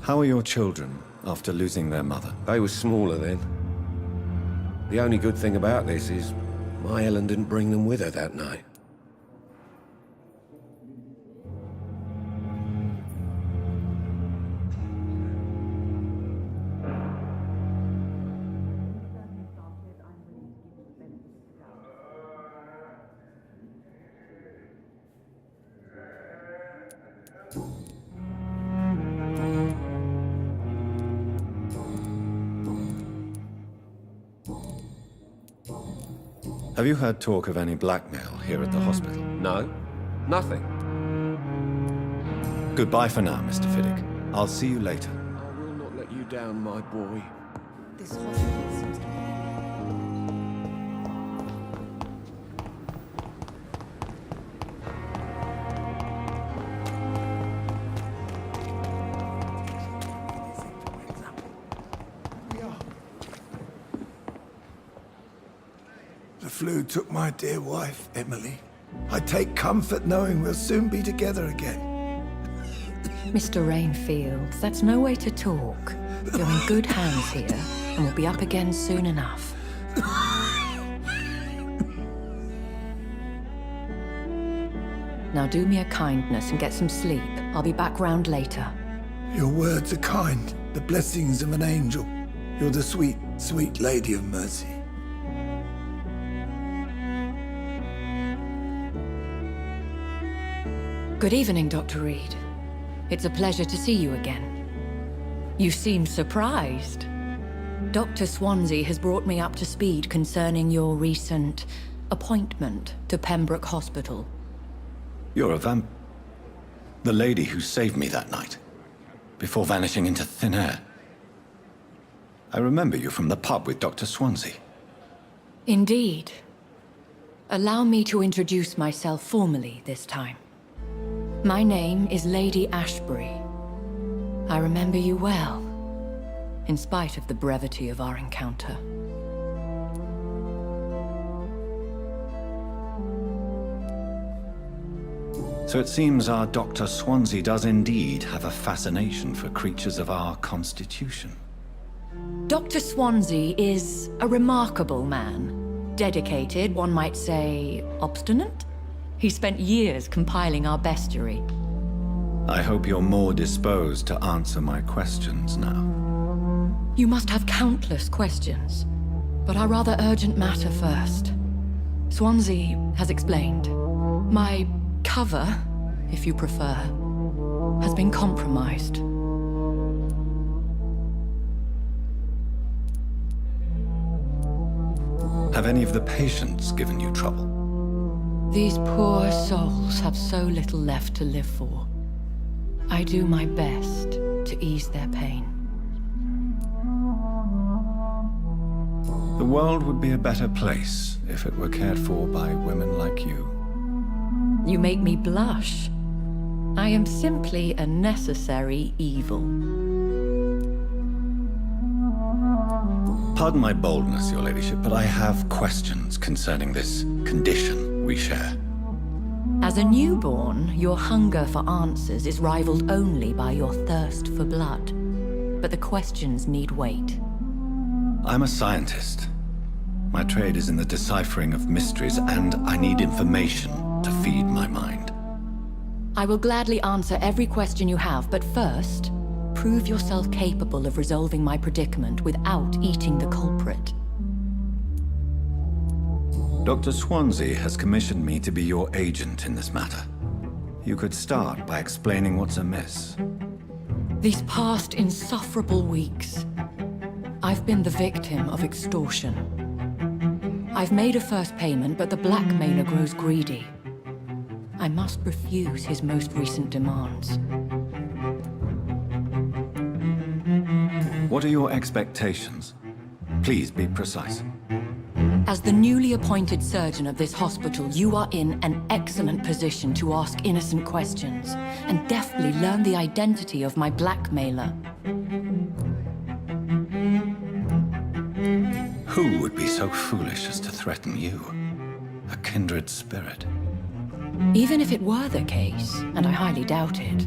How are your children after losing their mother? They were smaller then. The only good thing about this is my Ellen didn't bring them with her that night. Have you heard talk of any blackmail here at the hospital? No, nothing. Goodbye for now, Mr. Fiddick. I'll see you later. I will not let you down, my boy. This hospital seems to The flu took my dear wife, Emily. I take comfort knowing we'll soon be together again. Mr. Rainfield, that's no way to talk. You're in good hands here, and we'll be up again soon enough. Now do me a kindness and get some sleep. I'll be back round later. Your words are kind, the blessings of an angel. You're the sweet, sweet Lady of Mercy. Good evening, Dr. Reed. It's a pleasure to see you again. You seem surprised. Dr. Swansea has brought me up to speed concerning your recent appointment to Pembroke Hospital. You're a the lady who saved me that night, before vanishing into thin air. I remember you from the pub with Dr. Swansea. Indeed. Allow me to introduce myself formally this time. My name is Lady Ashbury. I remember you well, in spite of the brevity of our encounter. So it seems our Dr. Swansea does indeed have a fascination for creatures of our constitution. Dr. Swansea is a remarkable man. Dedicated, one might say, obstinate? He spent years compiling our bestiary. I hope you're more disposed to answer my questions now. You must have countless questions, but our rather urgent matter first. Swansea has explained. My cover, if you prefer, has been compromised. Have any of the patients given you trouble? These poor souls have so little left to live for. I do my best to ease their pain. The world would be a better place if it were cared for by women like you. You make me blush. I am simply a necessary evil. Pardon my boldness, your ladyship, but I have questions concerning this condition we share. As a newborn, your hunger for answers is rivaled only by your thirst for blood. But the questions need wait. I'm a scientist. My trade is in the deciphering of mysteries, and I need information to feed my mind. I will gladly answer every question you have, but first, prove yourself capable of resolving my predicament without eating the culprit. Dr. Swansea has commissioned me to be your agent in this matter. You could start by explaining what's amiss. These past insufferable weeks, I've been the victim of extortion. I've made a first payment, but the blackmailer grows greedy. I must refuse his most recent demands. What are your expectations? Please be precise. As the newly appointed surgeon of this hospital, you are in an excellent position to ask innocent questions and deftly learn the identity of my blackmailer. Who would be so foolish as to threaten you? A kindred spirit. Even if it were the case, and I highly doubt it,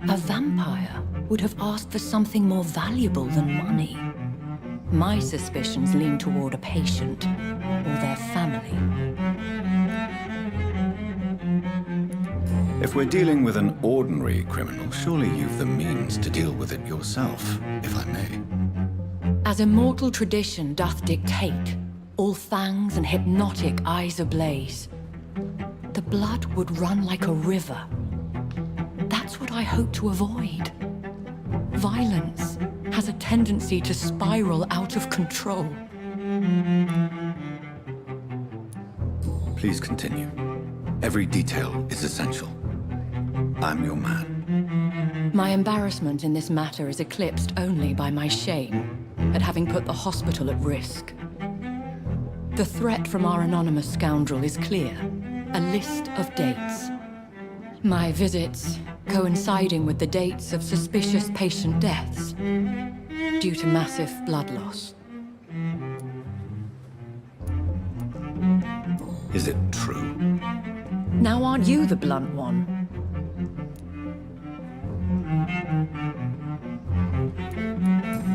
a vampire would have asked for something more valuable than money. My suspicions lean toward a patient or their family. If we're dealing with an ordinary criminal, surely you've the means to deal with it yourself, if I may. As immortal tradition doth dictate, all fangs and hypnotic eyes ablaze, the blood would run like a river. That's what I hope to avoid. Violence has a tendency to spiral out of control. Please continue. Every detail is essential. I'm your man. My embarrassment in this matter is eclipsed only by my shame at having put the hospital at risk. The threat from our anonymous scoundrel is clear. A list of dates. My visits coinciding with the dates of suspicious patient deaths due to massive blood loss. Is it true? Now aren't you the blunt one?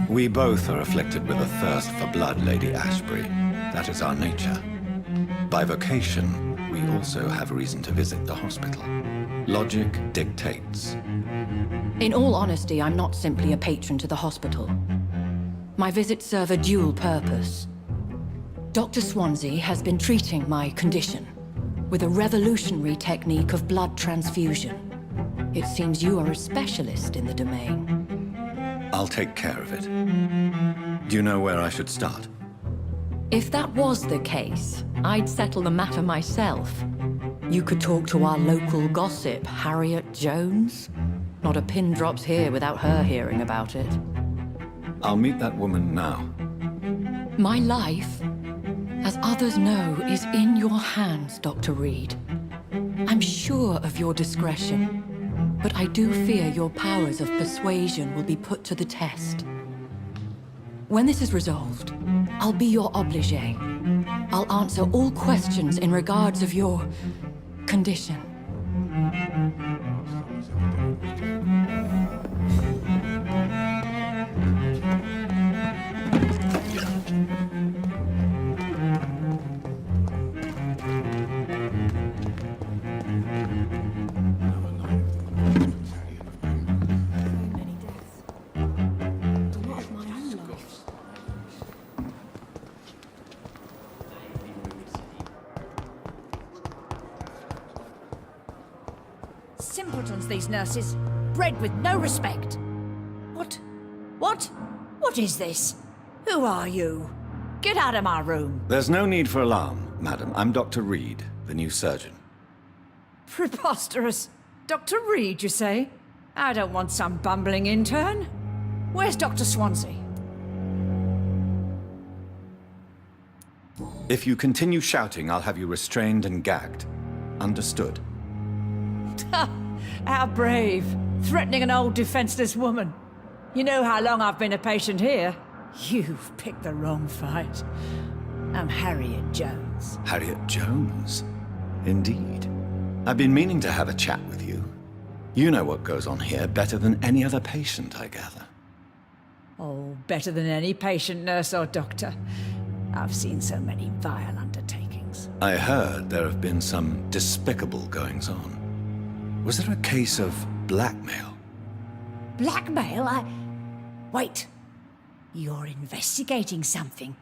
We both are afflicted with a thirst for blood, Lady Ashbury. That is our nature. By vocation, we also have reason to visit the hospital. Logic dictates. In all honesty, I'm not simply a patron to the hospital. My visits serve a dual purpose. Dr. Swansea has been treating my condition with a revolutionary technique of blood transfusion. It seems you are a specialist in the domain. I'll take care of it. Do you know where I should start? If that was the case, I'd settle the matter myself. You could talk to our local gossip, Harriet Jones. Not a pin drops here without her hearing about it. I'll meet that woman now. My life, as others know, is in your hands, Dr. Reed. I'm sure of your discretion, but I do fear your powers of persuasion will be put to the test. When this is resolved, I'll be your obligé. I'll answer all questions in regards of your condition. Simpletons, these nurses. Bred with no respect. What? What is this? Who are you? Get out of my room. There's no need for alarm, madam. I'm Dr. Reed, the new surgeon. Preposterous. Dr. Reed, you say? I don't want some bumbling intern. Where's Dr. Swansea? If you continue shouting, I'll have you restrained and gagged. Understood? How brave. Threatening an old defenseless woman. You know how long I've been a patient here? You've picked the wrong fight. I'm Harriet Jones. Harriet Jones? Indeed. I've been meaning to have a chat with you. You know what goes on here better than any other patient, I gather. Oh, better than any patient, nurse or doctor. I've seen so many vile undertakings. I heard there have been some despicable goings-on. Was there a case of blackmail? Blackmail? Wait. You're investigating something.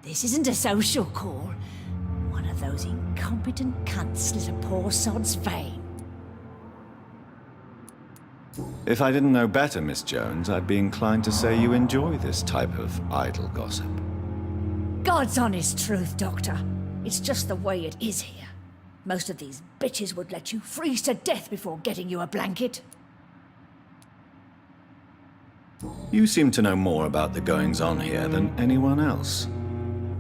This isn't a social call. One of those incompetent cunts slit a poor sod's vein. If I didn't know better, Miss Jones, I'd be inclined to say you enjoy this type of idle gossip. God's honest truth, Doctor. It's just the way it is here. Most of these bitches would let you freeze to death before getting you a blanket. You seem to know more about the goings-on here than anyone else.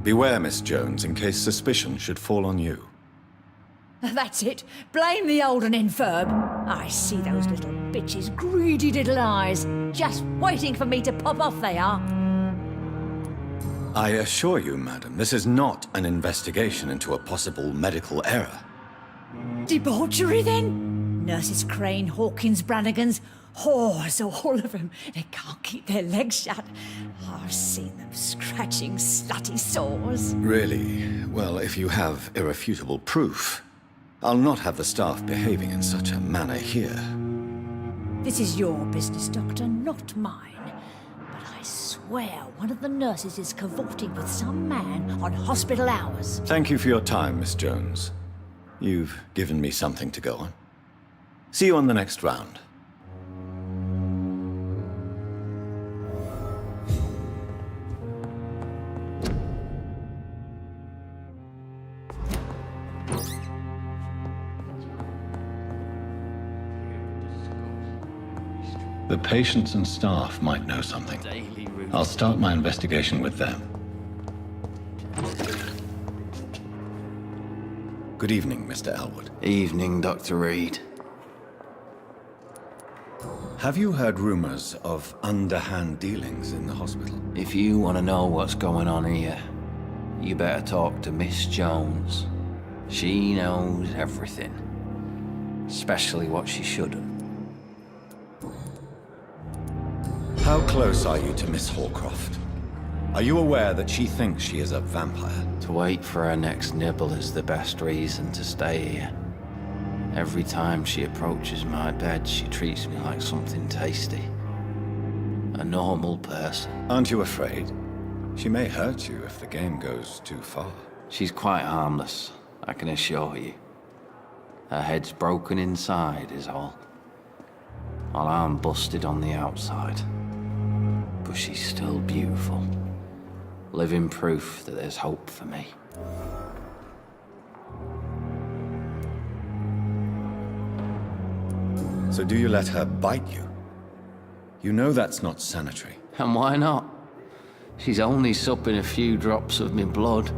Beware, Miss Jones, in case suspicion should fall on you. That's it. Blame the old and infirm. I see those little bitches' greedy little eyes. Just waiting for me to pop off they are. I assure you, madam, this is not an investigation into a possible medical error. Debauchery, then? Nurses Crane, Hawkins, Brannigans, Whores, all of them. They can't keep their legs shut. I've seen them scratching slutty sores. Really? Well, if you have irrefutable proof, I'll not have the staff behaving in such a manner here. This is your business, Doctor, not mine. But I swear one of the nurses is cavorting with some man on hospital hours. Thank you for your time, Miss Jones. You've given me something to go on. See you on the next round. The patients and staff might know something. I'll start my investigation with them. Good evening, Mr. Elwood. Evening, Dr. Reed. Have you heard rumors of underhand dealings in the hospital? If you want to know what's going on here, you better talk to Miss Jones. She knows everything. Especially what she shouldn't. How close are you to Miss Hallcroft? Are you aware that she thinks she is a vampire? To wait for her next nibble is the best reason to stay here. Every time she approaches my bed, she treats me like something tasty. A normal person. Aren't you afraid? She may hurt you if the game goes too far. She's quite harmless, I can assure you. Her head's broken inside is all. While I'm busted on the outside. But she's still beautiful. Living proof that there's hope for me. So do you let her bite you? You know that's not sanitary. And why not? She's only supping a few drops of me blood.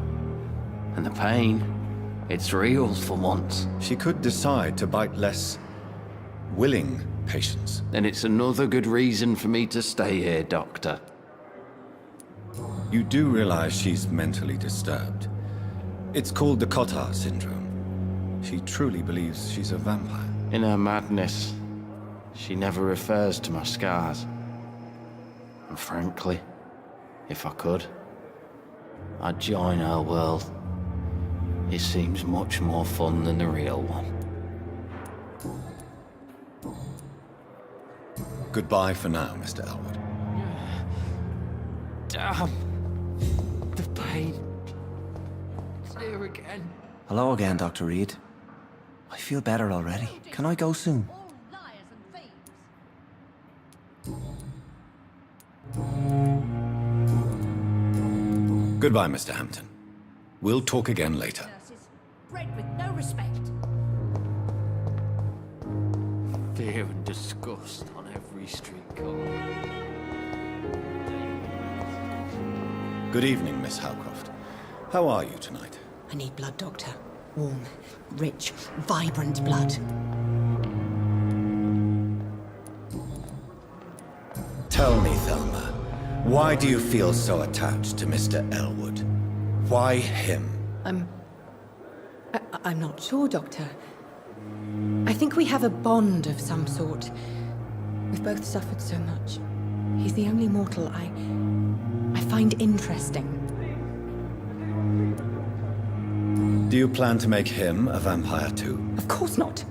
And the pain, it's real for once. She could decide to bite less willing patients. Then it's another good reason for me to stay here, Doctor. You do realize she's mentally disturbed. It's called the Cotard syndrome. She truly believes she's a vampire. In her madness, she never refers to my scars. And frankly, if I could, I'd join her world. It seems much more fun than the real one. Goodbye for now, Mr. Elwood. Damn. The pain. It's here again. Hello again, Dr. Reed. I feel better already. Can I go soon? Goodbye, Mr. Hampton. We'll talk again later. Bred with no respect. Fear and disgust on every street corner. Good evening, Miss Hallcroft. How are you tonight? I need blood, Doctor. Warm, rich, vibrant blood. Tell me, Thelma, why do you feel so attached to Mr. Elwood? Why him? I'm not sure, Doctor. I think we have a bond of some sort. We've both suffered so much. He's the only mortal I find interesting. Do you plan to make him a vampire too? Of course not.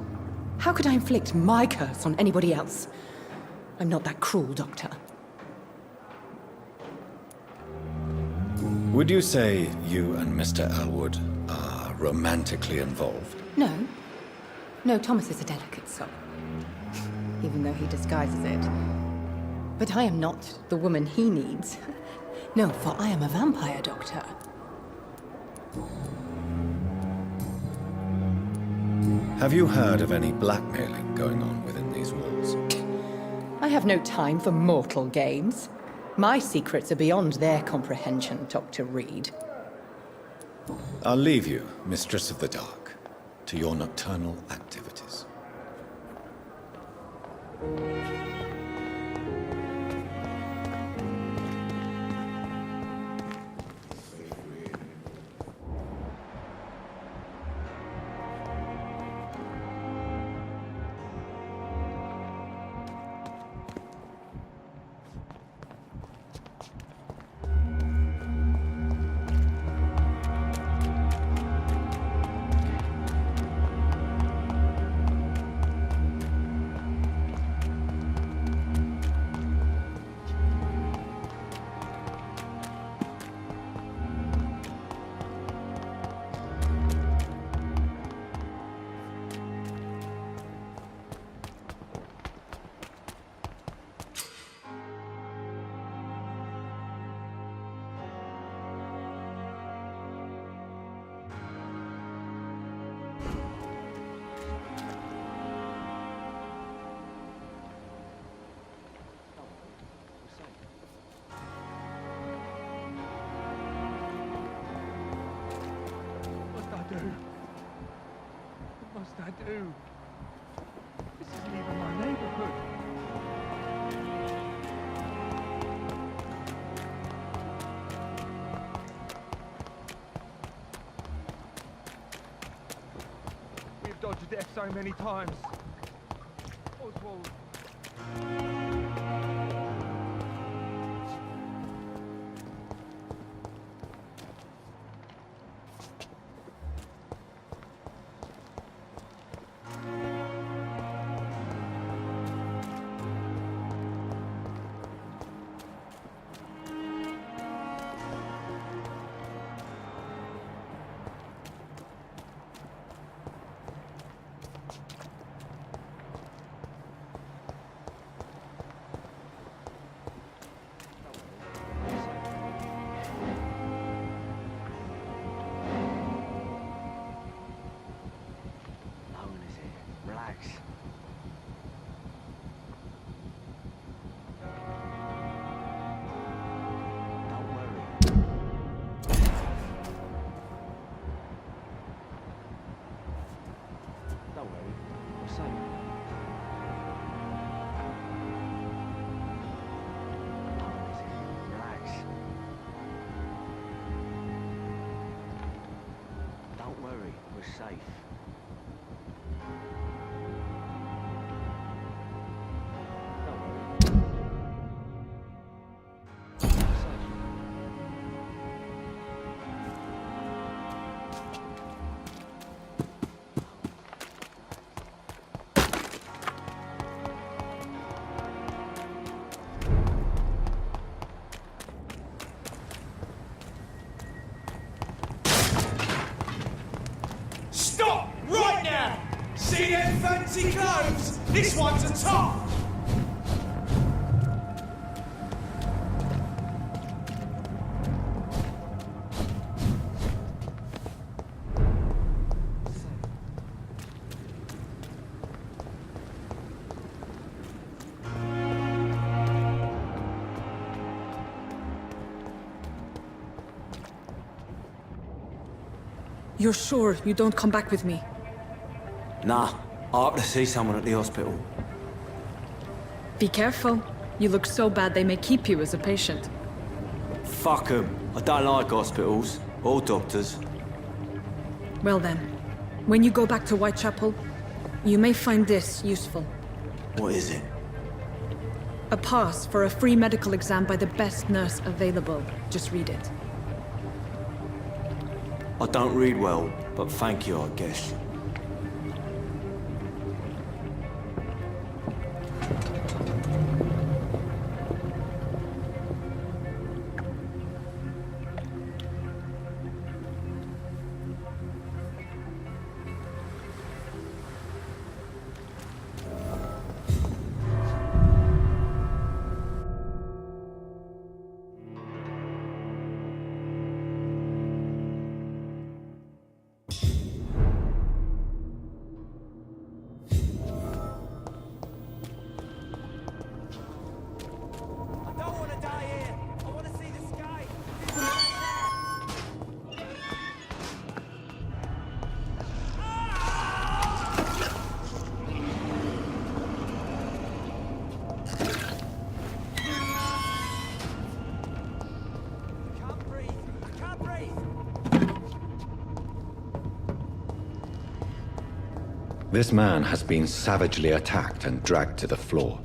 How could I inflict my curse on anybody else? I'm not that cruel, Doctor. Would you say you and Mr. Elwood are romantically involved? No. No, Thomas is a delicate soul. Even though he disguises it. But I am not the woman he needs. No, for I am a vampire, Doctor. Have you heard of any blackmailing going on within these walls? I have no time for mortal games. My secrets are beyond their comprehension, Dr. Reed. I'll leave you, Mistress of the Dark, to your nocturnal activities. do? What must I do? This isn't even my neighborhood. We've dodged death so many times. Oswald. Stop! Right now! See them fancy clothes? This one's a top! You're sure you don't come back with me? Nah, I have to see someone at the hospital. Be careful. You look so bad they may keep you as a patient. Fuck 'em. I don't like hospitals. Or doctors. Well then, when you go back to Whitechapel, you may find this useful. What is it? A pass for a free medical exam by the best nurse available. Just read it. I don't read well, but thank you, I guess. This man has been savagely attacked and dragged to the floor.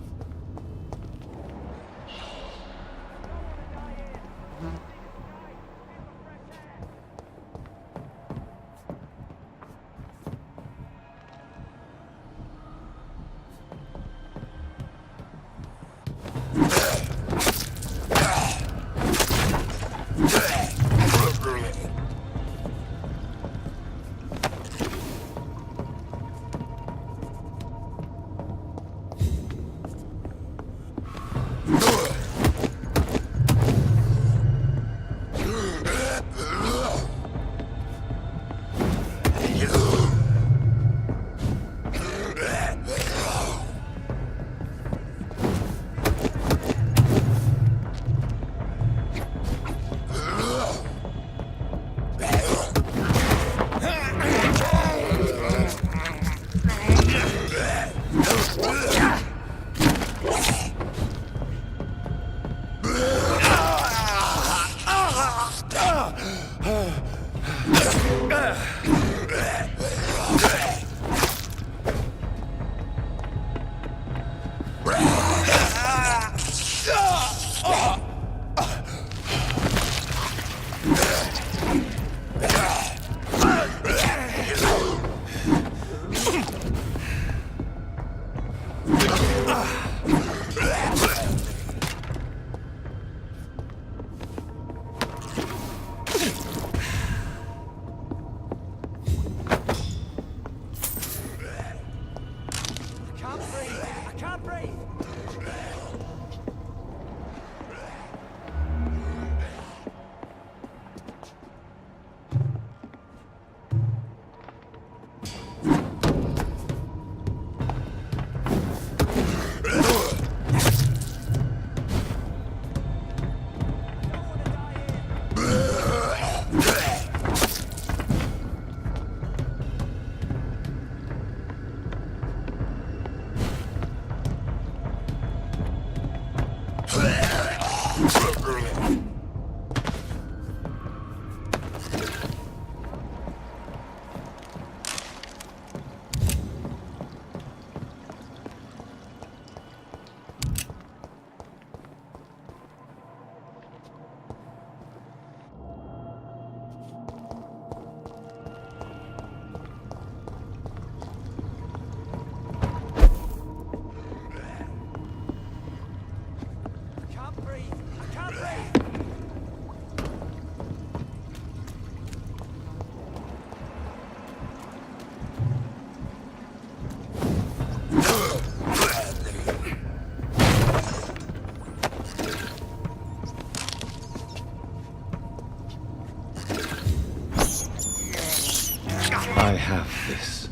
I have this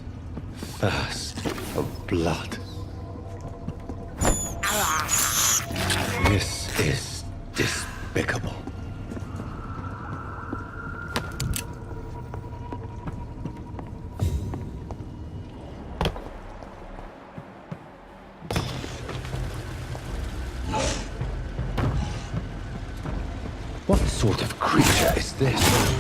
thirst of blood. This is despicable. What sort of creature is this?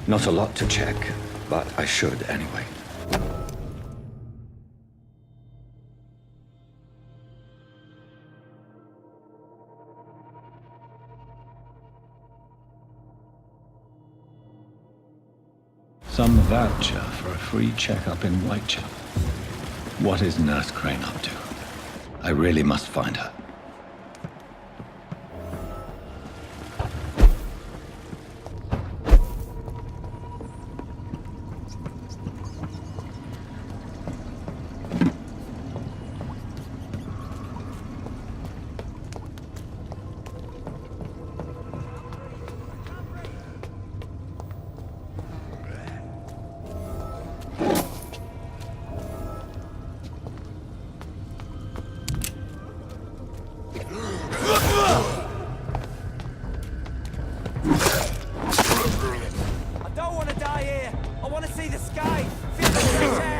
Not a lot to check, but I should anyway. Some voucher for a free checkup in Whitechapel. What is Nurse Crane up to? I really must find her. I don't want to die here. I want to see the sky. Feel the fresh air.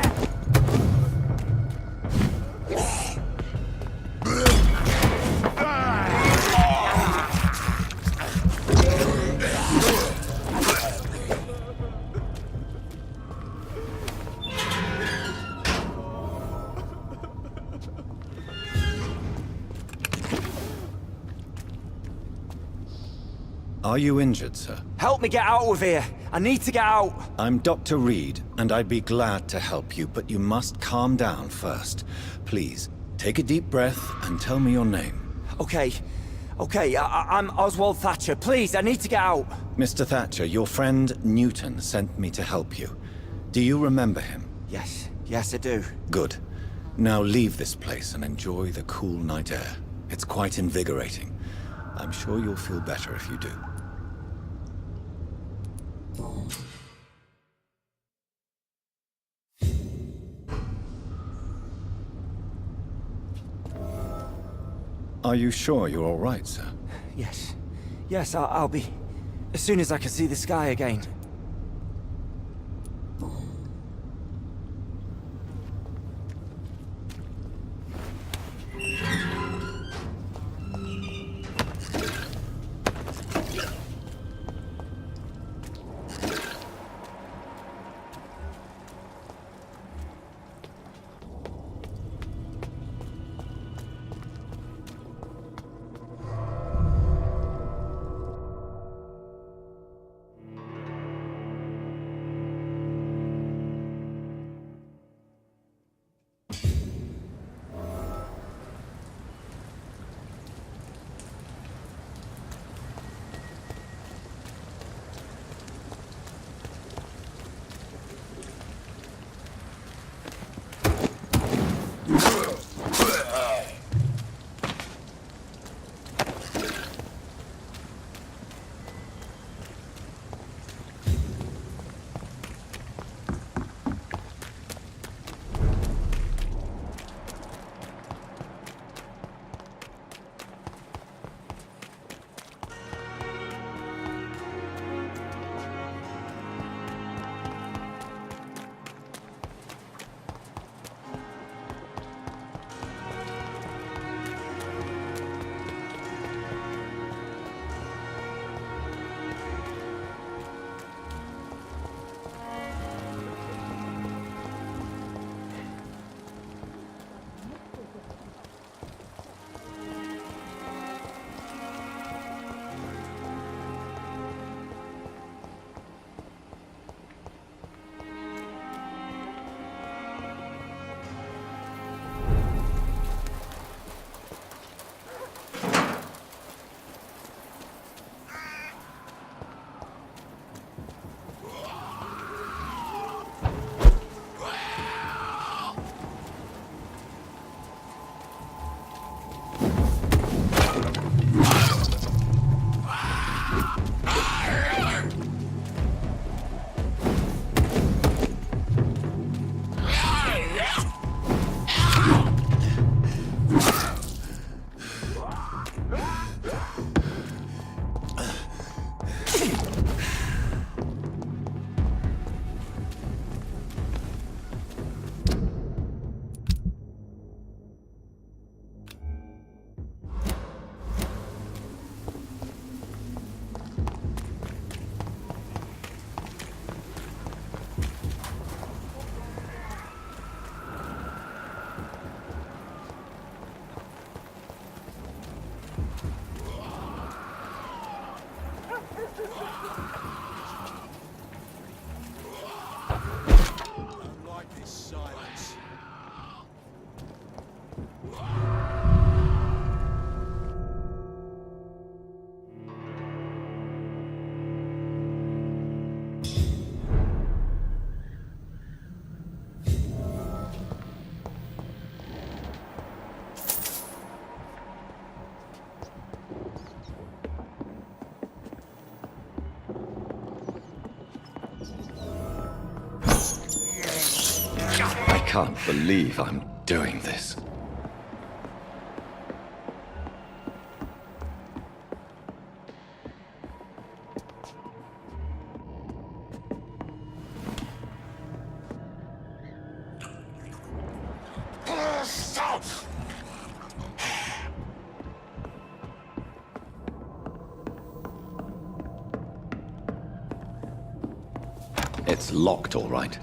Are you injured, sir? Help me get out of here. I need to get out. I'm Dr. Reed, and I'd be glad to help you, but you must calm down first. Please, take a deep breath and tell me your name. Okay. I'm Oswald Thatcher. Please, I need to get out. Mr. Thatcher, your friend Newton sent me to help you. Do you remember him? Yes, I do. Good. Now leave this place and enjoy the cool night air. It's quite invigorating. I'm sure you'll feel better if you do. Are you sure you're all right, sir? Yes, I'll be. As soon as I can see the sky again. can't believe I'm doing this. It's locked, all right.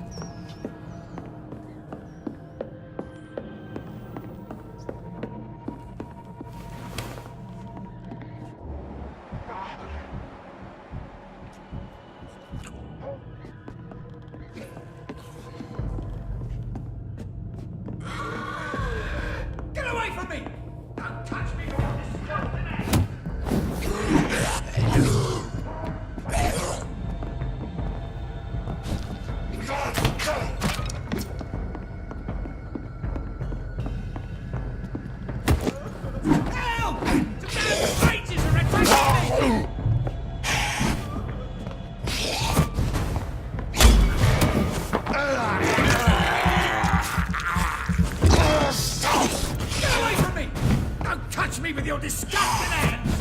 Get away from me! Don't touch me with all this stuff Help! The damn strangers are attacking me! Get away from me! Don't touch me with your disgusting hands!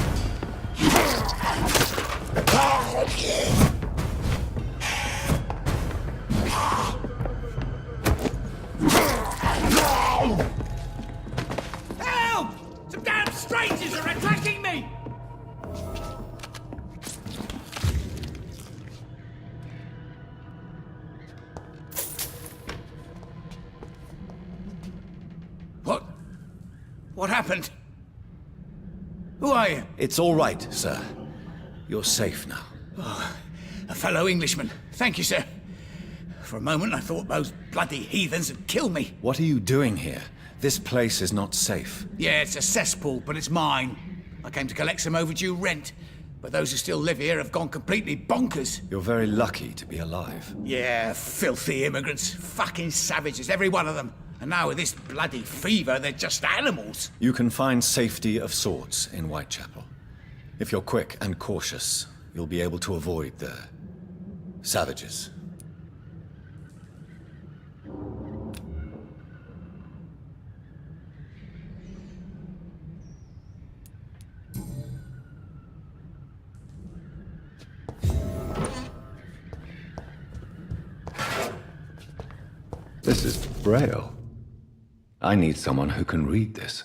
Help! Some damn strangers are attacking me! What happened? Who are you? It's all right, sir. You're safe now. A fellow Englishman. Thank you, sir. For a moment, I thought those bloody heathens had killed me. What are you doing here? This place is not safe. Yeah, it's a cesspool, but it's mine. I came to collect some overdue rent, but those who still live here have gone completely bonkers. You're very lucky to be alive. Yeah, filthy immigrants. Fucking savages, every one of them. And now with this bloody fever, they're just animals. You can find safety of sorts in Whitechapel. If you're quick and cautious, you'll be able to avoid the savages. This is Braille. I need someone who can read this.